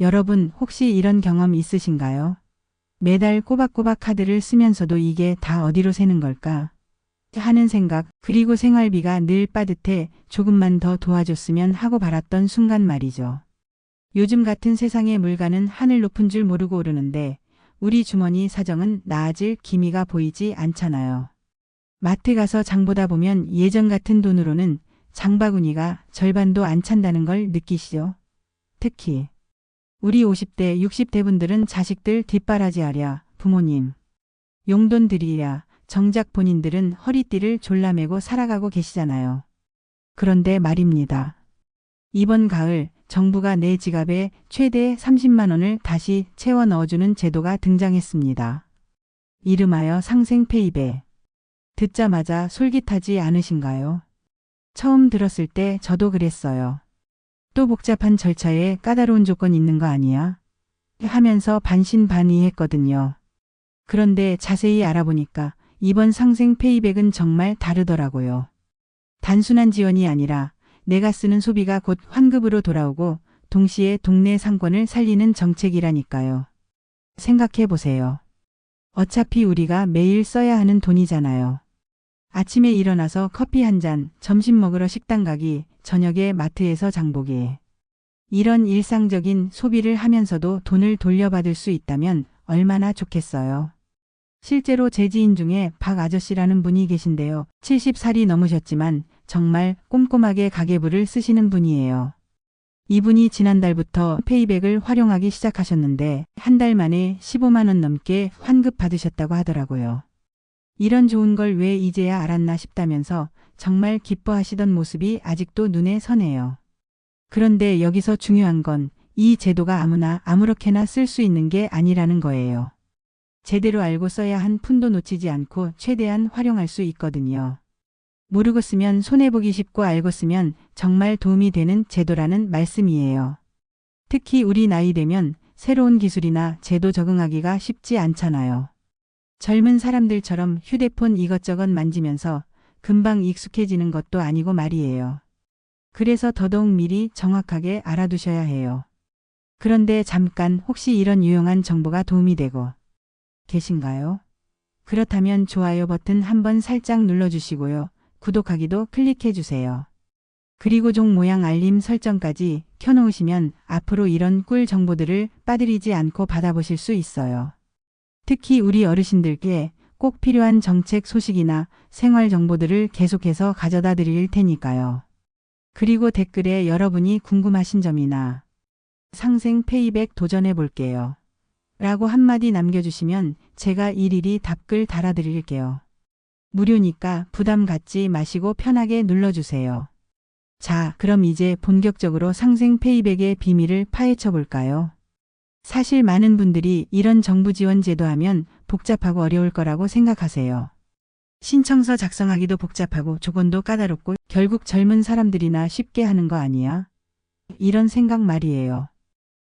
여러분 혹시 이런 경험 있으신가요? 매달 꼬박꼬박 카드를 쓰면서도 이게 다 어디로 새는 걸까? 하는 생각, 그리고 생활비가 늘 빠듯해 조금만 더 도와줬으면 하고 바랐던 순간 말이죠. 요즘 같은 세상의 물가는 하늘 높은 줄 모르고 오르는데 우리 주머니 사정은 나아질 기미가 보이지 않잖아요. 마트 가서 장 보다 보면 예전 같은 돈으로는 장바구니가 절반도 안 찬다는 걸 느끼시죠? 특히 우리 50대, 60대 분들은 자식들 뒷바라지하랴, 부모님 용돈 드리랴, 정작 본인들은 허리띠를 졸라매고 살아가고 계시잖아요. 그런데 말입니다. 이번 가을 정부가 내 지갑에 최대 30만 원을 다시 채워 넣어주는 제도가 등장했습니다. 이름하여 상생페이백. 듣자마자 솔깃하지 않으신가요? 처음 들었을 때 저도 그랬어요. 또 복잡한 절차에 까다로운 조건 있는 거 아니야? 하면서 반신반의했거든요. 그런데 자세히 알아보니까 이번 상생페이백은 정말 다르더라고요. 단순한 지원이 아니라 내가 쓰는 소비가 곧 환급으로 돌아오고 동시에 동네 상권을 살리는 정책이라니까요. 생각해 보세요. 어차피 우리가 매일 써야 하는 돈이잖아요. 아침에 일어나서 커피 한 잔, 점심 먹으러 식당 가기, 저녁에 마트에서 장 보기. 이런 일상적인 소비를 하면서도 돈을 돌려받을 수 있다면 얼마나 좋겠어요. 실제로 제 지인 중에 박 아저씨라는 분이 계신데요. 70살이 넘으셨지만 정말 꼼꼼하게 가계부를 쓰시는 분이에요. 이분이 지난달부터 페이백을 활용하기 시작하셨는데 한 달 만에 15만 원 넘게 환급 받으셨다고 하더라고요. 이런 좋은 걸 왜 이제야 알았나 싶다면서 정말 기뻐하시던 모습이 아직도 눈에 선해요. 그런데 여기서 중요한 건 이 제도가 아무나 아무렇게나 쓸 수 있는 게 아니라는 거예요. 제대로 알고 써야 한 푼도 놓치지 않고 최대한 활용할 수 있거든요. 모르고 쓰면 손해보기 쉽고 알고 쓰면 정말 도움이 되는 제도라는 말씀이에요. 특히 우리 나이 되면 새로운 기술이나 제도 적응하기가 쉽지 않잖아요. 젊은 사람들처럼 휴대폰 이것저것 만지면서 금방 익숙해지는 것도 아니고 말이에요. 그래서 더더욱 미리 정확하게 알아두셔야 해요. 그런데 잠깐 혹시 이런 유용한 정보가 도움이 되고 계신가요? 그렇다면 좋아요 버튼 한번 살짝 눌러주시고요. 구독하기도 클릭해주세요. 그리고 종 모양 알림 설정까지 켜놓으시면 앞으로 이런 꿀 정보들을 빠뜨리지 않고 받아보실 수 있어요. 특히 우리 어르신들께 꼭 필요한 정책 소식이나 생활 정보들을 계속해서 가져다 드릴 테니까요. 그리고 댓글에 여러분이 궁금하신 점이나 상생 페이백 도전해 볼게요. 라고 한마디 남겨주시면 제가 일일이 답글 달아드릴게요. 무료니까 부담 갖지 마시고 편하게 눌러주세요. 자, 그럼 이제 본격적으로 상생 페이백의 비밀을 파헤쳐 볼까요? 사실 많은 분들이 이런 정부 지원 제도 하면 복잡하고 어려울 거라고 생각하세요. 신청서 작성하기도 복잡하고 조건도 까다롭고 결국 젊은 사람들이나 쉽게 하는 거 아니야? 이런 생각 말이에요.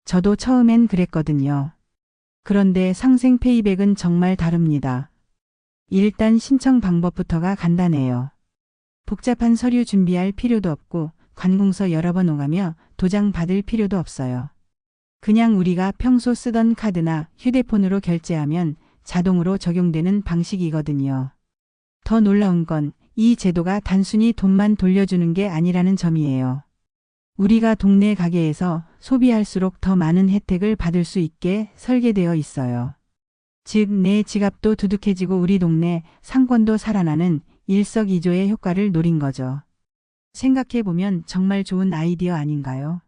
저도 처음엔 그랬거든요. 그런데 상생 페이백은 정말 다릅니다. 일단 신청 방법부터가 간단해요. 복잡한 서류 준비할 필요도 없고 관공서 여러 번 오가며 도장 받을 필요도 없어요. 그냥 우리가 평소 쓰던 카드나 휴대폰으로 결제하면 자동으로 적용되는 방식이거든요. 더 놀라운 건 이 제도가 단순히 돈만 돌려주는 게 아니라는 점이에요. 우리가 동네 가게에서 소비할수록 더 많은 혜택을 받을 수 있게 설계되어 있어요. 즉, 내 지갑도 두둑해지고 우리 동네 상권도 살아나는 일석이조의 효과를 노린 거죠. 생각해보면 정말 좋은 아이디어 아닌가요?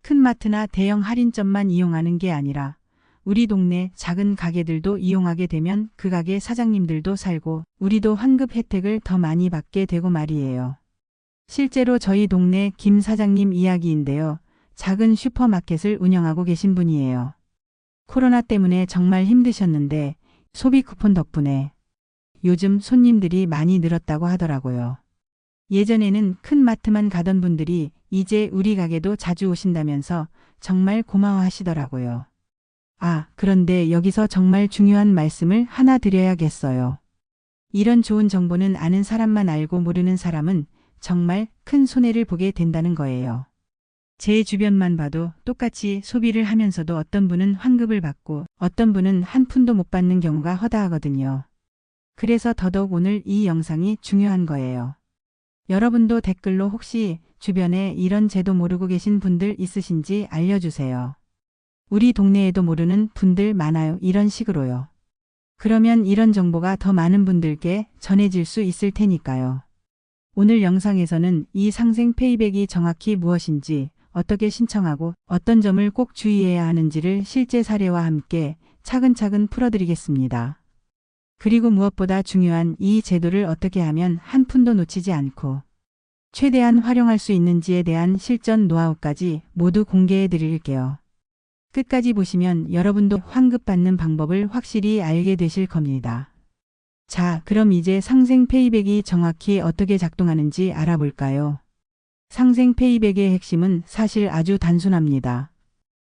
큰 마트나 대형 할인점만 이용하는 게 아니라 우리 동네 작은 가게들도 이용하게 되면 그 가게 사장님들도 살고 우리도 환급 혜택을 더 많이 받게 되고 말이에요. 실제로 저희 동네 김 사장님 이야기인데요. 작은 슈퍼마켓을 운영하고 계신 분이에요. 코로나 때문에 정말 힘드셨는데 소비 쿠폰 덕분에 요즘 손님들이 많이 늘었다고 하더라고요. 예전에는 큰 마트만 가던 분들이 이제 우리 가게도 자주 오신다면서 정말 고마워하시더라고요. 아, 그런데 여기서 정말 중요한 말씀을 하나 드려야겠어요. 이런 좋은 정보는 아는 사람만 알고 모르는 사람은 정말 큰 손해를 보게 된다는 거예요. 제 주변만 봐도 똑같이 소비를 하면서도 어떤 분은 환급을 받고 어떤 분은 한 푼도 못 받는 경우가 허다하거든요. 그래서 더더욱 오늘 이 영상이 중요한 거예요. 여러분도 댓글로 혹시 주변에 이런 제도 모르고 계신 분들 있으신지 알려주세요. 우리 동네에도 모르는 분들 많아요. 이런 식으로요. 그러면 이런 정보가 더 많은 분들께 전해질 수 있을 테니까요. 오늘 영상에서는 이 상생 페이백이 정확히 무엇인지, 어떻게 신청하고 어떤 점을 꼭 주의해야 하는지를 실제 사례와 함께 차근차근 풀어드리겠습니다. 그리고 무엇보다 중요한 이 제도를 어떻게 하면 한 푼도 놓치지 않고 최대한 활용할 수 있는지에 대한 실전 노하우까지 모두 공개해 드릴게요. 끝까지 보시면 여러분도 환급받는 방법을 확실히 알게 되실 겁니다. 자, 그럼 이제 상생 페이백이 정확히 어떻게 작동하는지 알아볼까요? 상생 페이백의 핵심은 사실 아주 단순합니다.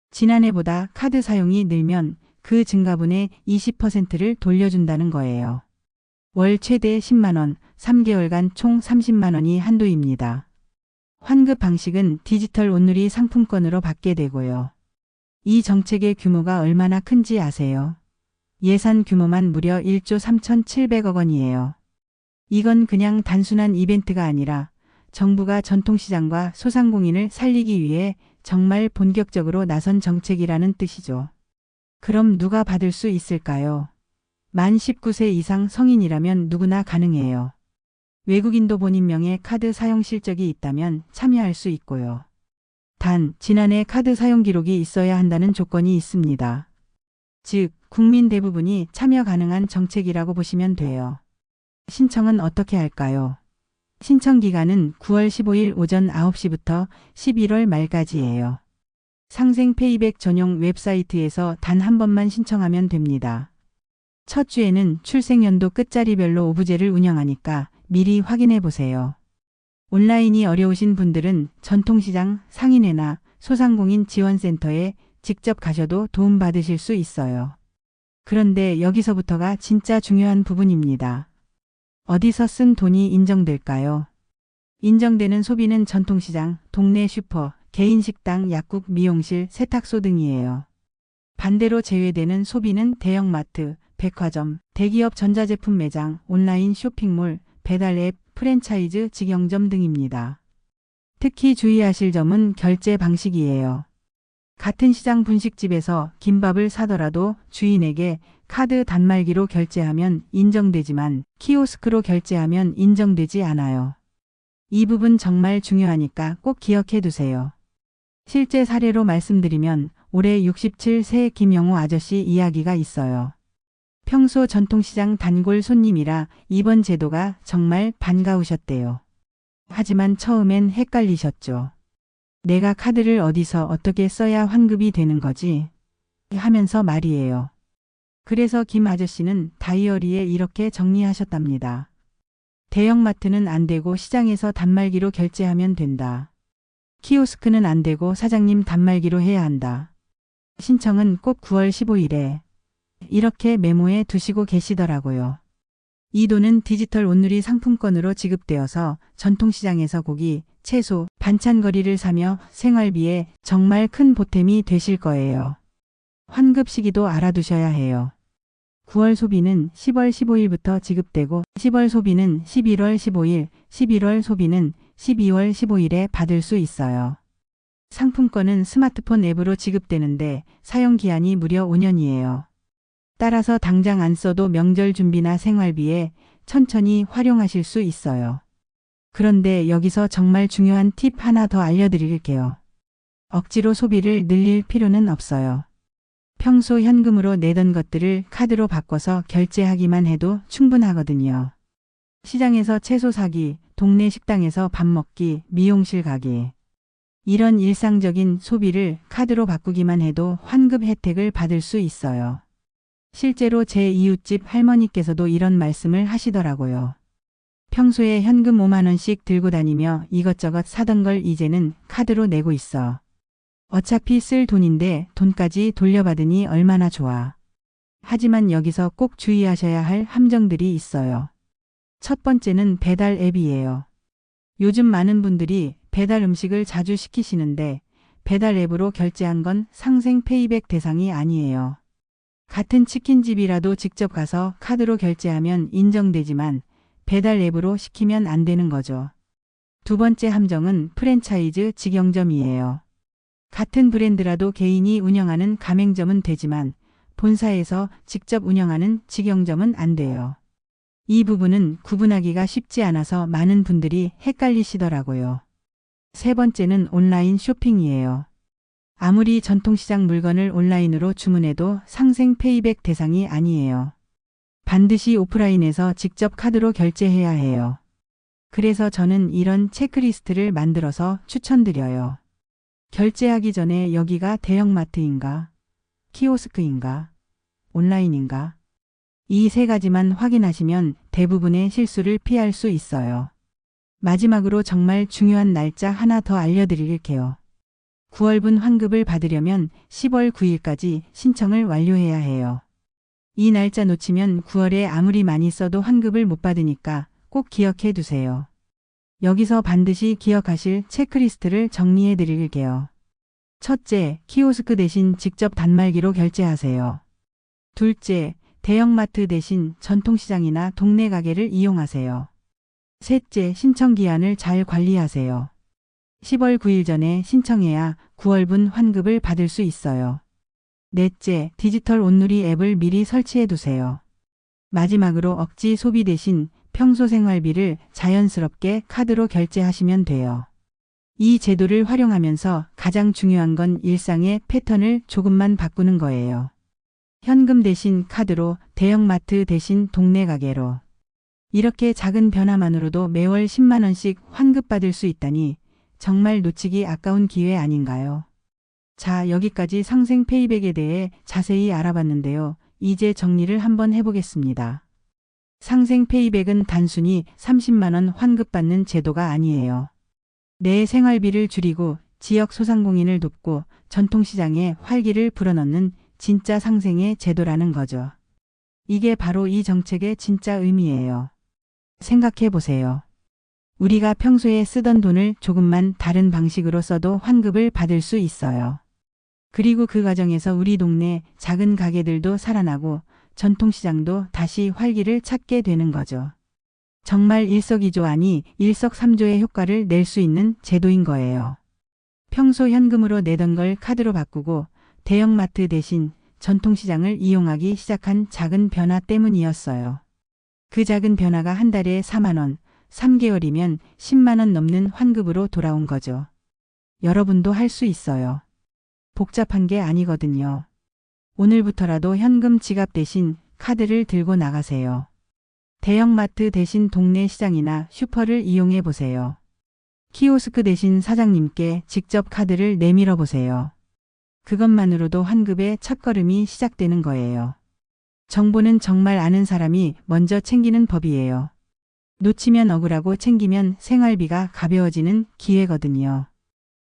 지난해보다 카드 사용이 늘면 그 증가분의 20%를 돌려준다는 거예요. 월 최대 10만원, 3개월간 총 30만원이 한도입니다. 환급 방식은 디지털 온누리 상품권으로 받게 되고요. 이 정책의 규모가 얼마나 큰지 아세요? 예산 규모만 무려 1조 3,700억 원이에요. 이건 그냥 단순한 이벤트가 아니라 정부가 전통시장과 소상공인을 살리기 위해 정말 본격적으로 나선 정책이라는 뜻이죠. 그럼 누가 받을 수 있을까요? 만 19세 이상 성인이라면 누구나 가능해요. 외국인도 본인 명의 카드 사용 실적이 있다면 참여할 수 있고요. 단, 지난해 카드 사용 기록이 있어야 한다는 조건이 있습니다. 즉, 국민 대부분이 참여 가능한 정책이라고 보시면 돼요. 신청은 어떻게 할까요? 신청 기간은 9월 15일 오전 9시부터 11월 말까지예요. 상생 페이백 전용 웹사이트에서 단 한 번만 신청하면 됩니다. 첫 주에는 출생연도 끝자리별로 오브제를 운영하니까 미리 확인해 보세요. 온라인이 어려우신 분들은 전통시장 상인회나 소상공인 지원센터에 직접 가셔도 도움받으실 수 있어요. 그런데 여기서부터가 진짜 중요한 부분입니다. 어디서 쓴 돈이 인정될까요? 인정되는 소비는 전통시장, 동네 슈퍼, 개인 식당, 약국, 미용실, 세탁소 등이에요. 반대로 제외되는 소비는 대형마트, 백화점, 대기업 전자제품 매장, 온라인 쇼핑몰, 배달앱, 프랜차이즈, 직영점 등입니다. 특히 주의하실 점은 결제 방식이에요. 같은 시장 분식집에서 김밥을 사더라도 주인에게 카드 단말기로 결제하면 인정되지만 키오스크로 결제하면 인정되지 않아요. 이 부분 정말 중요하니까 꼭 기억해 두세요. 실제 사례로 말씀드리면 올해 67세 김영호 아저씨 이야기가 있어요. 평소 전통시장 단골 손님이라 이번 제도가 정말 반가우셨대요. 하지만 처음엔 헷갈리셨죠. 내가 카드를 어디서 어떻게 써야 환급이 되는 거지? 하면서 말이에요. 그래서 김 아저씨는 다이어리에 이렇게 정리하셨답니다. 대형마트는 안 되고 시장에서 단말기로 결제하면 된다. 키오스크는 안 되고 사장님 단말기로 해야 한다. 신청은 꼭 9월 15일에. 이렇게 메모해 두시고 계시더라고요. 이 돈은 디지털 온누리 상품권으로 지급되어서 전통시장에서 고기, 채소, 반찬거리를 사며 생활비에 정말 큰 보탬이 되실 거예요. 환급 시기도 알아두셔야 해요. 9월 소비는 10월 15일부터 지급되고 10월 소비는 11월 15일, 11월 소비는 12월 15일에 받을 수 있어요. 상품권은 스마트폰 앱으로 지급되는데 사용기한이 무려 5년이에요. 따라서 당장 안 써도 명절 준비나 생활비에 천천히 활용하실 수 있어요. 그런데 여기서 정말 중요한 팁 하나 더 알려드릴게요. 억지로 소비를 늘릴 필요는 없어요. 평소 현금으로 내던 것들을 카드로 바꿔서 결제하기만 해도 충분하거든요. 시장에서 채소 사기, 동네 식당에서 밥 먹기, 미용실 가기. 이런 일상적인 소비를 카드로 바꾸기만 해도 환급 혜택을 받을 수 있어요. 실제로 제 이웃집 할머니께서도 이런 말씀을 하시더라고요. 평소에 현금 5만 원씩 들고 다니며 이것저것 사던 걸 이제는 카드로 내고 있어. 어차피 쓸 돈인데 돈까지 돌려받으니 얼마나 좋아. 하지만 여기서 꼭 주의하셔야 할 함정들이 있어요. 첫 번째는 배달 앱이에요. 요즘 많은 분들이 배달 음식을 자주 시키시는데 배달 앱으로 결제한 건 상생 페이백 대상이 아니에요. 같은 치킨집이라도 직접 가서 카드로 결제하면 인정되지만 배달 앱으로 시키면 안 되는 거죠. 두 번째 함정은 프랜차이즈 직영점이에요. 같은 브랜드라도 개인이 운영하는 가맹점은 되지만 본사에서 직접 운영하는 직영점은 안 돼요. 이 부분은 구분하기가 쉽지 않아서 많은 분들이 헷갈리시더라고요. 세 번째는 온라인 쇼핑이에요. 아무리 전통시장 물건을 온라인으로 주문해도 상생 페이백 대상이 아니에요. 반드시 오프라인에서 직접 카드로 결제해야 해요. 그래서 저는 이런 체크리스트를 만들어서 추천드려요. 결제하기 전에 여기가 대형마트인가, 키오스크인가, 온라인인가, 이 세 가지만 확인하시면 대부분의 실수를 피할 수 있어요. 마지막으로 정말 중요한 날짜 하나 더 알려드릴게요. 9월분 환급을 받으려면 10월 9일까지 신청을 완료해야 해요. 이 날짜 놓치면 9월에 아무리 많이 써도 환급을 못 받으니까 꼭 기억해 두세요. 여기서 반드시 기억하실 체크리스트를 정리해 드릴게요. 첫째, 키오스크 대신 직접 단말기로 결제하세요. 둘째, 대형마트 대신 전통시장이나 동네 가게를 이용하세요. 셋째, 신청 기한을 잘 관리하세요. 10월 9일 전에 신청해야 9월분 환급을 받을 수 있어요. 넷째, 디지털 온누리 앱을 미리 설치해 두세요. 마지막으로 억지 소비 대신 평소 생활비를 자연스럽게 카드로 결제하시면 돼요. 이 제도를 활용하면서 가장 중요한 건 일상의 패턴을 조금만 바꾸는 거예요. 현금 대신 카드로, 대형마트 대신 동네 가게로. 이렇게 작은 변화만으로도 매월 10만 원씩 환급받을 수 있다니 정말 놓치기 아까운 기회 아닌가요? 자, 여기까지 상생 페이백에 대해 자세히 알아봤는데요. 이제 정리를 한번 해보겠습니다. 상생 페이백은 단순히 30만 원 환급받는 제도가 아니에요. 내 생활비를 줄이고 지역 소상공인을 돕고 전통시장에 활기를 불어넣는 진짜 상생의 제도라는 거죠. 이게 바로 이 정책의 진짜 의미예요. 생각해 보세요. 우리가 평소에 쓰던 돈을 조금만 다른 방식으로 써도 환급을 받을 수 있어요. 그리고 그 과정에서 우리 동네 작은 가게들도 살아나고 전통시장도 다시 활기를 찾게 되는 거죠. 정말 일석이조 아니 일석삼조의 효과를 낼 수 있는 제도인 거예요. 평소 현금으로 내던 걸 카드로 바꾸고 대형마트 대신 전통시장을 이용하기 시작한 작은 변화 때문이었어요. 그 작은 변화가 한 달에 4만 원, 3개월이면 10만 원 넘는 환급으로 돌아온 거죠. 여러분도 할 수 있어요. 복잡한 게 아니거든요. 오늘부터라도 현금 지갑 대신 카드를 들고 나가세요. 대형마트 대신 동네 시장이나 슈퍼를 이용해 보세요. 키오스크 대신 사장님께 직접 카드를 내밀어 보세요. 그것만으로도 환급의 첫걸음이 시작되는 거예요. 정보는 정말 아는 사람이 먼저 챙기는 법이에요. 놓치면 억울하고 챙기면 생활비가 가벼워지는 기회거든요.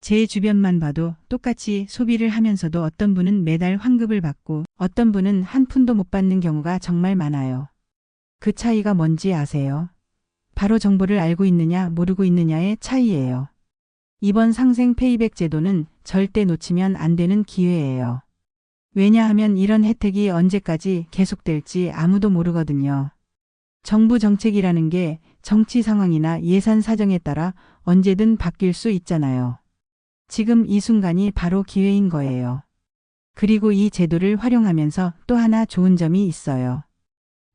제 주변만 봐도 똑같이 소비를 하면서도 어떤 분은 매달 환급을 받고 어떤 분은 한 푼도 못 받는 경우가 정말 많아요. 그 차이가 뭔지 아세요? 바로 정보를 알고 있느냐 모르고 있느냐의 차이예요. 이번 상생 페이백 제도는 절대 놓치면 안 되는 기회예요. 왜냐하면 이런 혜택이 언제까지 계속될지 아무도 모르거든요. 정부 정책이라는 게 정치 상황이나 예산 사정에 따라 언제든 바뀔 수 있잖아요. 지금 이 순간이 바로 기회인 거예요. 그리고 이 제도를 활용하면서 또 하나 좋은 점이 있어요.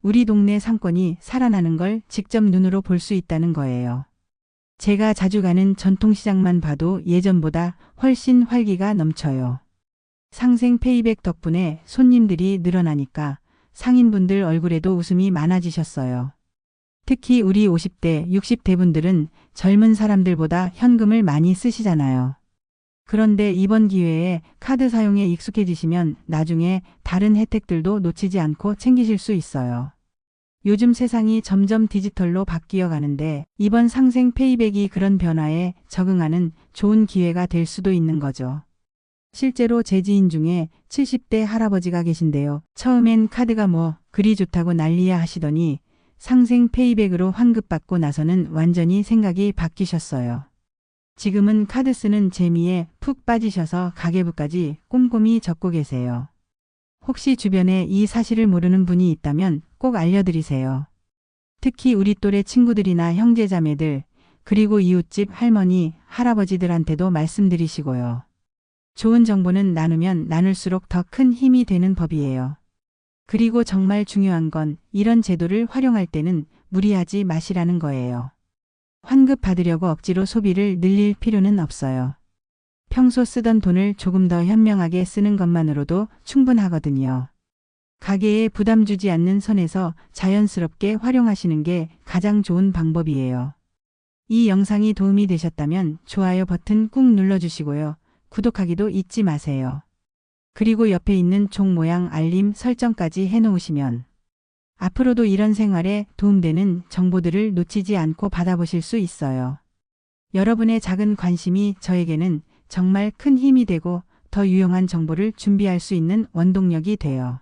우리 동네 상권이 살아나는 걸 직접 눈으로 볼 수 있다는 거예요. 제가 자주 가는 전통시장만 봐도 예전보다 훨씬 활기가 넘쳐요. 상생 페이백 덕분에 손님들이 늘어나니까 상인분들 얼굴에도 웃음이 많아지셨어요. 특히 우리 50대, 60대 분들은 젊은 사람들보다 현금을 많이 쓰시잖아요. 그런데 이번 기회에 카드 사용에 익숙해지시면 나중에 다른 혜택들도 놓치지 않고 챙기실 수 있어요. 요즘 세상이 점점 디지털로 바뀌어 가는데 이번 상생 페이백이 그런 변화에 적응하는 좋은 기회가 될 수도 있는 거죠. 실제로 제 지인 중에 70대 할아버지가 계신데요. 처음엔 카드가 뭐 그리 좋다고 난리야 하시더니 상생 페이백으로 환급받고 나서는 완전히 생각이 바뀌셨어요. 지금은 카드 쓰는 재미에 푹 빠지셔서 가계부까지 꼼꼼히 적고 계세요. 혹시 주변에 이 사실을 모르는 분이 있다면 꼭 알려드리세요. 특히 우리 또래 친구들이나 형제자매들, 그리고 이웃집 할머니, 할아버지들한테도 말씀드리시고요. 좋은 정보는 나누면 나눌수록 더 큰 힘이 되는 법이에요. 그리고 정말 중요한 건 이런 제도를 활용할 때는 무리하지 마시라는 거예요. 환급 받으려고 억지로 소비를 늘릴 필요는 없어요. 평소 쓰던 돈을 조금 더 현명하게 쓰는 것만으로도 충분하거든요. 가계에 부담 주지 않는 선에서 자연스럽게 활용하시는 게 가장 좋은 방법이에요. 이 영상이 도움이 되셨다면 좋아요 버튼 꾹 눌러주시고요. 구독하기도 잊지 마세요. 그리고 옆에 있는 종 모양 알림 설정까지 해놓으시면 앞으로도 이런 생활에 도움되는 정보들을 놓치지 않고 받아보실 수 있어요. 여러분의 작은 관심이 저에게는 정말 큰 힘이 되고 더 유용한 정보를 준비할 수 있는 원동력이 돼요.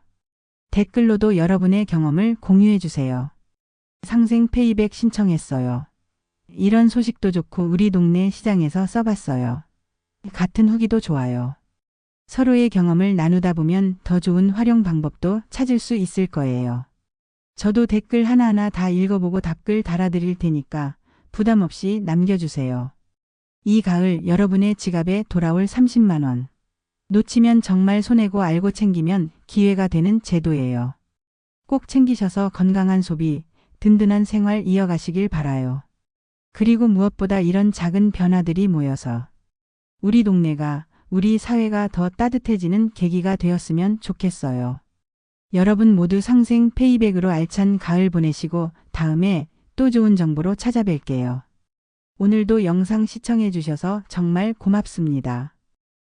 댓글로도 여러분의 경험을 공유해 주세요. 상생 페이백 신청했어요. 이런 소식도 좋고 우리 동네 시장에서 써봤어요. 같은 후기도 좋아요. 서로의 경험을 나누다 보면 더 좋은 활용 방법도 찾을 수 있을 거예요. 저도 댓글 하나하나 다 읽어보고 답글 달아드릴 테니까 부담 없이 남겨주세요. 이 가을 여러분의 지갑에 돌아올 30만 원. 놓치면 정말 손해고 알고 챙기면 기회가 되는 제도예요. 꼭 챙기셔서 건강한 소비, 든든한 생활 이어가시길 바라요. 그리고 무엇보다 이런 작은 변화들이 모여서 우리 동네가, 우리 사회가 더 따뜻해지는 계기가 되었으면 좋겠어요. 여러분 모두 상생 페이백으로 알찬 가을 보내시고 다음에 또 좋은 정보로 찾아뵐게요. 오늘도 영상 시청해 주셔서 정말 고맙습니다.